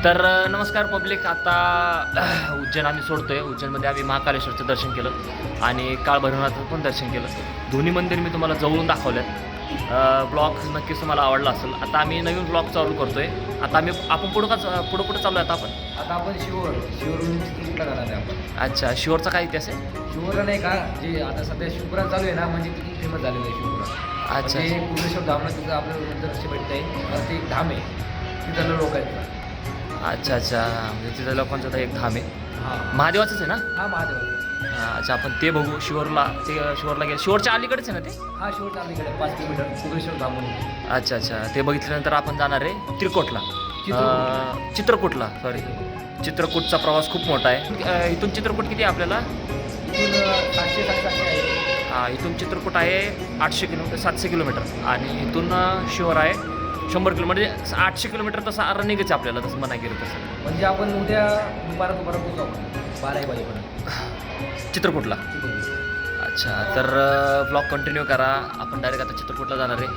तर नमस्कार पब्लिक. आता उज्जैन आम्ही सोडतोय. उज्जैनमध्ये आम्ही महाकालेश्वरचं दर्शन केलं आणि काळ भैरवनाथचं पण दर्शन केलं. दोन्ही मंदिर मी तुम्हाला जवळून दाखवलेत. ब्लॉग नक्कीच तुम्हाला आवडला असेल. आता आम्ही नवीन ब्लॉग चालू करतोय. आता आपण पुढं चालू आहे आता आपण शिवरून तिकीटला जाणार आहे आपण. अच्छा, शिवरचा काय इतिहास आहे? शिवरा नाही का, जे आता सध्या शिवपुराण चालू आहे ना, म्हणजे किती फेमस झालेलं आहे शिवपुराण. अच्छा. म्हणजे कुंडेश्वर धामला तिथं आपल्याला दर्शन भेटत आहे. ते एक धाम आहे, तिथं लोक आहेत. अच्छा, म्हणजे तिथं लोकांचं तर एक धाम आहे. हां, महादेवाचंच आहे ना? हा महादेव. अच्छा, आपण ते बघू. शिवरला गेलं. शिवरच्या अलीकडेच आहे ना ते? हा शिवच्या अलीकडे 5 किलोमीटर कुंडेश्वर धाम म्हणून. अच्छा, ते बघितल्यानंतर आपण जाणार आहे त्रिकोटला. चित्रकूटला चित्रकूटचा प्रवास खूप मोठा आहे. इथून चित्रकूट किती आहे आपल्याला? इथून 700 आहे. इथून चित्रकूट आहे 800 किलोमीटर, 700 किलोमीटर. आणि इथून शिवर आहे 100 किलोमीटर. म्हणजे 800 किलोमीटर तसा रनिंगच आहे आपल्याला, तसं म्हणाय गेलं तसं. म्हणजे आपण उद्या दुपारा पोहोचू आपण 12 वाजेपर्यंत चित्रकूटला. अच्छा, तर ब्लॉग कंटिन्यू करा. आपण डायरेक्ट आता चित्रकूटला जाणार आहे.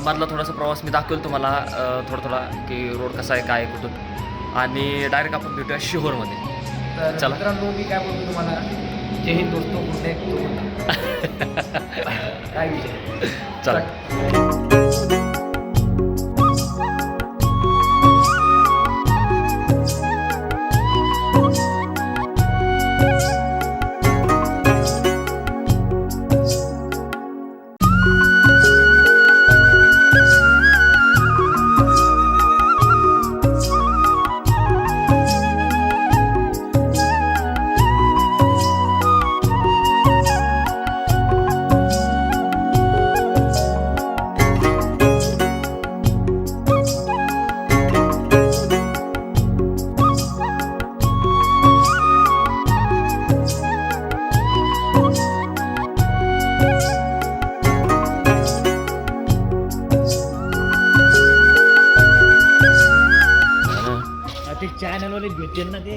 मधला थोडासा प्रवास मी दाखवेल तुम्हाला थोडा की रोड कसा आहे, काय कुठून. आणि डायरेक्ट आपण भेटूया शिहोरमध्ये. तर चला. मित्रांनो, मी काय बोलतो तुम्हाला, जय हिंद दोस्तो, गुड नाईट. काय विषय, चला. ते चॅनलवाले भेटेल ना, ते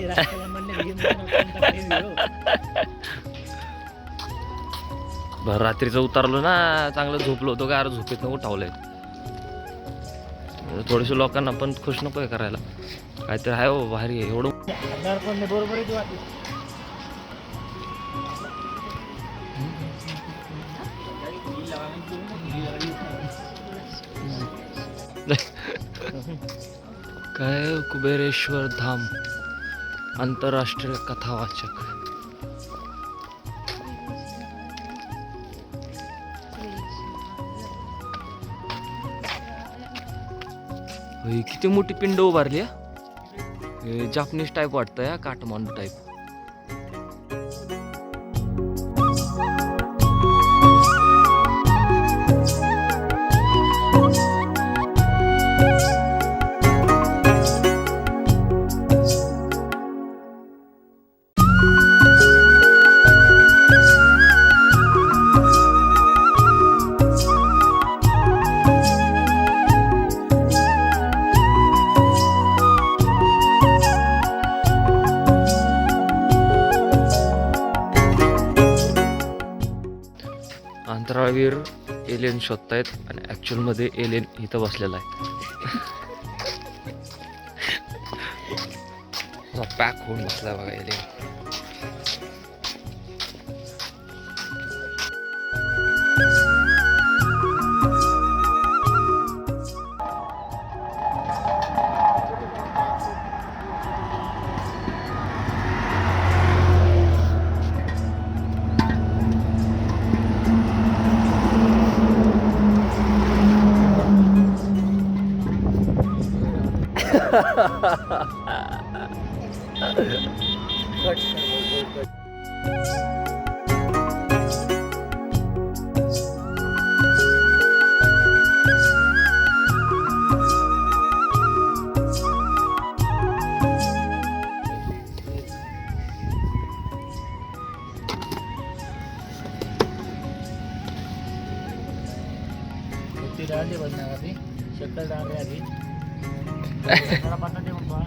रात्रीचं उतरलो ना, चांगलं झोपलो होतो का, झोपेत न उठावलंय. थोडेसे लोकांना पण खुश नको आहे करायला. काहीतरी आहे हो भारी आहे एवढं. पण बरोबर आहे. वाटत काय कुबेरेश्वर धाम आंतरराष्ट्रीय कथावाचक. किती मोठी पिंड उभारली आहे. जापनीज टाईप वाटतं या, काठमांडू टाईप. अंतराळवीर एलियन शोधतायत आणि ॲक्च्युअलमध्ये एलियन इथं बसलेला आहे. पॅक होऊन बसला बघा एलियन. डाले बनण्यासाठी शक्कल डाले आधी बटाटे बनवा.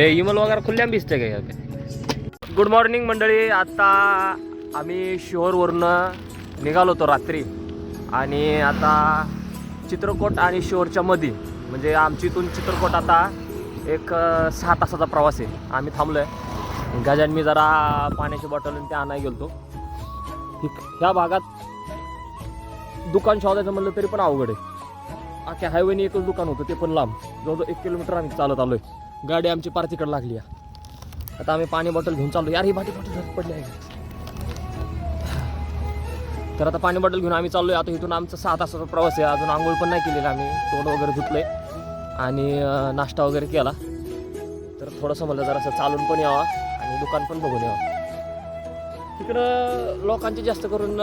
इमल वगैरे खुल्ल्याम भिजते का यात. गुड मॉर्निंग मंडळी. आता आम्ही शिहोरवरनं निघालो होतो रात्री आणि आता चित्रकोट आणि शिहोरच्या मध्ये म्हणजे आमची इथून चित्रकोट आता एक 6 तासाचा प्रवास आहे. आम्ही थांबलो आहे. गजान मी जरा पाण्याची बॉटल आणि ते आणायला गेलो. ह्या भागात दुकान शोधायचं म्हणलं तरी पण अवघड आहे. अख्ख्या हायवेने एकच दुकान होतं ते पण लांब. जवळजवळ 1 किलोमीटर आम्ही चालत आलोय. गाडी आमची पार तिकडे लागली आहे. आता आम्ही पाणी बॉटल घेऊन चाललो. यार ही बाटी पडली आहे. तर आता पाणी बॉटल घेऊन आम्ही चाललोय. आता इथून आमचा 6 तासाचा प्रवास आहे. अजून आंघोळ पण नाही केलेला आम्ही. तोंड वगैरे धुतलंय आणि नाश्ता वगैरे केला. तर थोडंसं म्हणलं जरासं चालून पण यावा आणि दुकान पण बघून यावं. तिकडं लोकांचे जास्त करून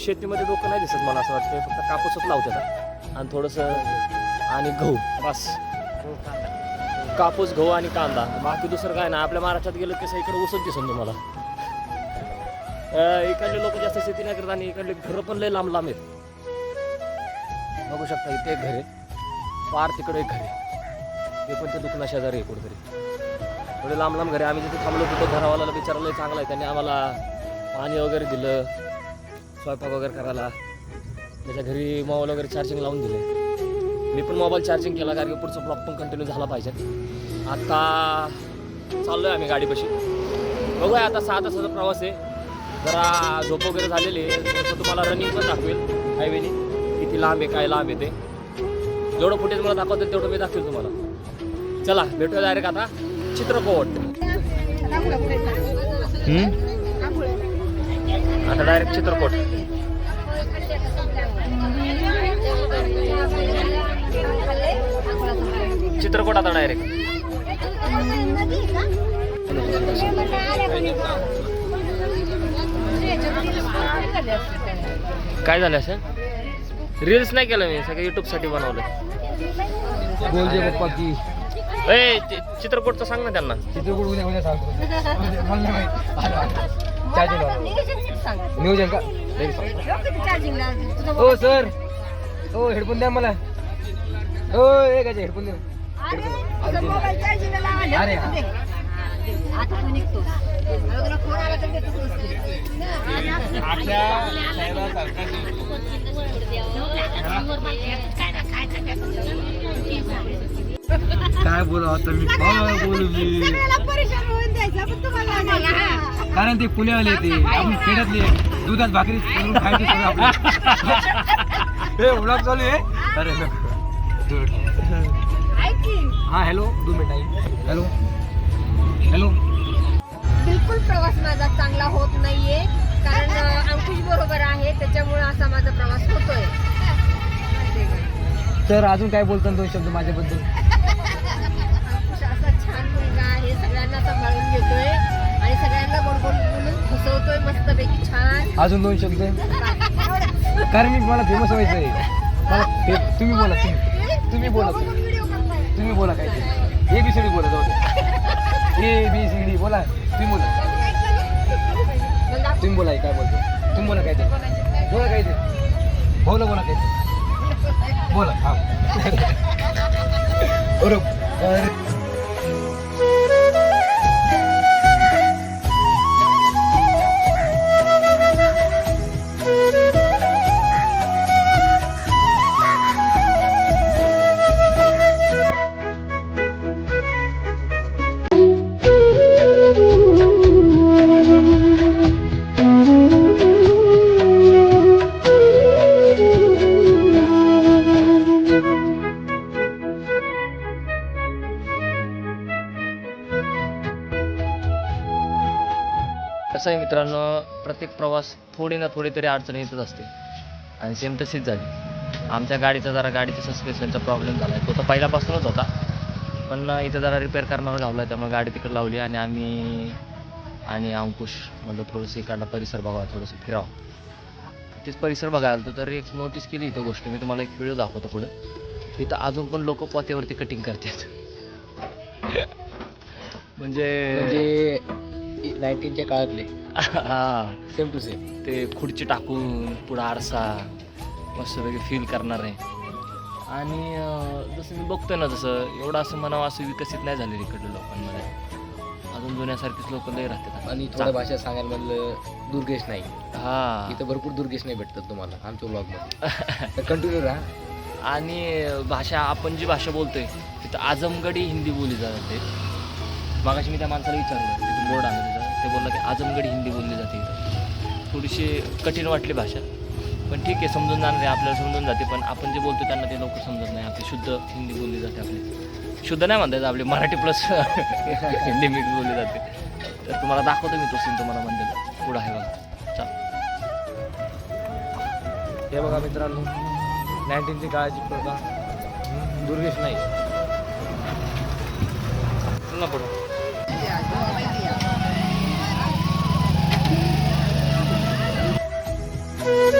शेतीमध्ये डोकं नाही दिसत मला असं वाटतं. फक्त कापूसच लावतात आणि थोडंसं आणि गहू बस. कापूस, गहू आणि कांदा. बाकी दुसरं काय ना. आपल्या महाराष्ट्रात गेलं कसं इकडे ऊसच दिसून तुम्हाला. इकडले लोक जास्त शेती नाही करत आणि इकडले घरं पण लय लांब लांब आहेत. बघू शकता इथे एक घर आहे. पार तिकडे एक घर आहे. ते पण ते दुकाना शेजारी आहे कुठेतरी. थोडे लांब लांब घरे. आम्ही जिथे थांबलो तिथं घरावाला विचारलं चांगलं आहे. त्यांनी आम्हाला पाणी वगैरे दिलं, स्वयंपाक वगैरे करायला. त्याच्या घरी मोबाईल वगैरे चार्जिंग लावून दिले. मी पण मोबाईल चार्जिंग केला कारण की पुढचा ब्लॉग पण कंटिन्यू झाला पाहिजे. आता चाललो आहे आम्ही गाडीपाशी. बघूया आता 6 तासाचा प्रवास आहे. जरा झोप वगैरे झालेली आहे. तसं तुम्हाला रनिंग पण दाखवेल हायवेने किती लांब आहे काय लांब आहे ते. जेवढं फुटेज मला दाखवतील तेवढं मी दाखवेल तुम्हाला. चला भेटूया डायरेक्ट आता चित्रकोट. आता डायरेक्ट चित्रकोट. चित्रकोट आता डायरेक्ट. काय झालं असं? रील्स नाही केलं मी. सगळं युट्यूबसाठी बनवलं. बोल दे पप्पा की चित्रकोटचं सांग ना त्यांना. चित्रकूट उद्या सांगतो. मला नाही चार्जिंग नियोजन का हो सर. हो हेडफोन द्या मला. हो एक हेडफोन द्या. अरे आता तू निघतो. तुला फोन आला तर देतच नसते. काय बोला आता मी काय बोलू मी. कारण ते पुण्यावाले ते आपण खेड्यातले दुधात भाकरी करून खायचे सगळं आपलं. हे व्लॉग चालू आहे. अरे हा हॅलो 2 मिनिट. Hello hello. बिलकुल प्रवास माझा चांगला होत नाहीये कारण अंकुश बरोबर आहे त्याच्यामुळे असा माझा प्रवास होतोय. तर अजून काय बोलतो 2 शब्द माझ्याबद्दल. अंकुश असा छान मुलगा आहे. सगळ्यांना सांभाळून घेतोय आणि सगळ्यांना गोड गोड बोलून फसवतोय मस्तपैकी छान. अजून 2 शब्द कारण मी मला फेमस व्हायचं आहे. मला तुम्ही बोला. तुम्ही बोला. तुम्ही बोला काय ते ABCD बोला. जाऊ ABCD बोला. तुम्ही बोला. तुम्ही बोला काय बोलतो. तुम्ही बोला काय ते. बोला काय ते. बोला बोला काय ते. बोला हा. बरोबर. कसं आहे मित्रांनो, प्रत्येक प्रवास थोडी ना थोडी तरी अडचण येतच असते आणि सेम तशीच झाली. आमच्या गाडीचा सस्पेन्शनचा प्रॉब्लेम झाला आहे. तो तर पहिल्यापासूनच होता पण इथं जरा रिपेअर करण्यावर गावला आहे. त्यामुळे गाडी तिकडे लावली आणि आम्ही आणि अंकुश म्हणलं थोडंसं इकडला परिसर बघावा, थोडंसं फिरावं. तेच परिसर बघायला आलो तर एक नोटीस केली इथं गोष्ट. मी तुम्हाला एक व्हिडिओ दाखवतो पुढं. इथं अजून पण लोक पोत्यावरती कटिंग करतात. म्हणजे 19च्या काळातले हां सेम टू सेम. ते खुर्ची टाकून पुढं आरसा मस्तपैकी फील करणार आहे. आणि जसं मी बघतोय ना, जसं एवढं असं म्हणावं असं विकसित नाही झालेलं इकडल्या लोकांमध्ये. अजून जुन्यासारखीच लोक लय राहतात. आणि थोड्या भाषा सांगायला म्हणलं दुर्गेश नाही, हा इथं भरपूर दुर्गेश नाही भेटतात तुम्हाला आमच्या ब्लॉगमध्ये. कंटिन्यू राहा. आणि भाषा आपण जी भाषा बोलतोय तिथं आजमगडी हिंदी बोलली जाते. मागाशी मी त्या माणसाला विचारलं, तिथून बोर्ड आणलं तिथं, ते बोललं की आजमगडी हिंदी बोलली जाते इथं. थोडीशी कठीण वाटली भाषा, पण ठीक आहे, समजून जाणार आहे, आपल्याला समजून जाते. पण आपण जे बोलतो त्यांना ते लोक समजत नाही. आपली शुद्ध हिंदी बोलली जाते. आपली शुद्ध नाही म्हणता येत, आपली मराठी प्लस हिंदी मिक्स बोलली जाते. तर तुम्हाला दाखवतो मी तो सीन तुम्हाला म्हणते पुढं आहे बघा. चल. हे बघा मित्रांनो, 19ची काळाची प्रथा, दुर्गेश नाही. चल ना पुढं. Thank you.